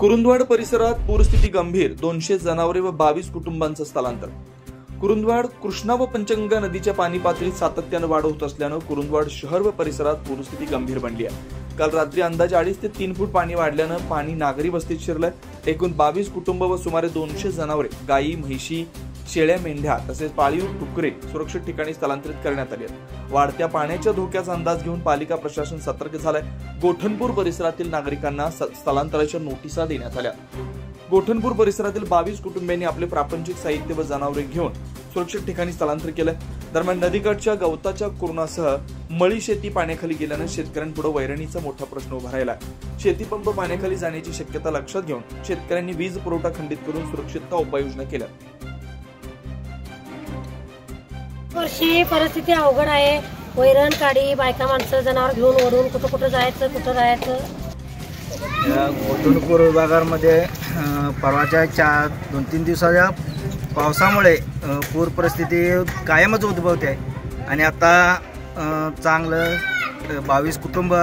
कुरुंदवाड परिसरात पूरस्थिती गंभीर, 200 जनावरे व 22 कुटुंबांचं स्थलांतर। कुरुंदवाड, कृष्णा व पंचगंगा नदीच्या पाणी पातळीत सातत्याने वाढ होत असल्यानं कुरुंदवाड शहर व परिसरात पूरस्थिती गंभीर बनली आहे। काल रात्री अंदाजे 2.5 ते 3 फूट पाणी वाढल्यानं पाणी नागरी वस्तीत शिरलंय। एकूण 22 कुटुंब व सुमारे 200 जनावरे, गायी, म्हैशी, शेळ्या, मेंढ्या तसेच पाळीव डुकरे सुरक्षित ठिकाणी स्थलांतरित करण्यात आली आहेत। वाढत्या पाण्याच्या धोक्याचा अंदाज घेऊन पालिका प्रशासन सतर्क झालंय। गोठणपूर परिसरातील नागरिकांना स्थलांतराच्या नोटिसा देण्यात आल्या। गोठणपूर परिसरातील 22 कुटुंबियांनी आपले प्रापंचिक साहित्य व जनावरे घेऊन सुरक्षित ठिकाणी स्थलांतर केलंय। दरम्यान नदीकाठच्या गवताच्या कुरणासह मळी शेती पाण्याखाली गेल्यानं शेतकऱ्यांपुढे वैरणीचा मोठा प्रश्न उभा राहिला आहे। शेतीपंप पाण्याखाली जाण्याची शक्यता लक्षात घेऊन शेतकऱ्यांनी वीज पुरवठा खंडित करून सुरक्षितता उपाययोजना केल्या। वर्षी परिस्थिती अवघड आहे। वैरण काढी, बायका माणसं जनावर घेऊन ओढून कुठं जायचं कुठं जायचं। गोठणपूर विभागामध्ये परवाच्या 2-3 दिवसाच्या पावसामुळे पूर परिस्थिती कायमच उद्भवते आहे आणि आता चांगलं 22 कुटुंब,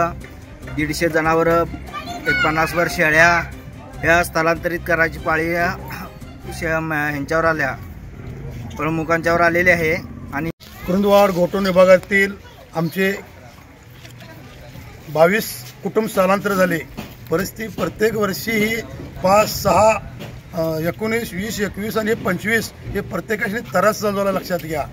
150 जनावरं, 50 शेळ्या ह्या स्थलांतरित करायची पाळी ह्यांच्यावर आल्या, प्रमुखांच्यावर आलेली आहे। आणि कुरुंदवाड गोठण विभागातील आमचे 22 कुटुंब स्थलांतर झाले। परिस्थिती प्रत्येक वर्षी ही 5, 6, 19, 20, 21 आणि 25 हे प्रत्येकाशी त्रास झाला लक्षात घ्या।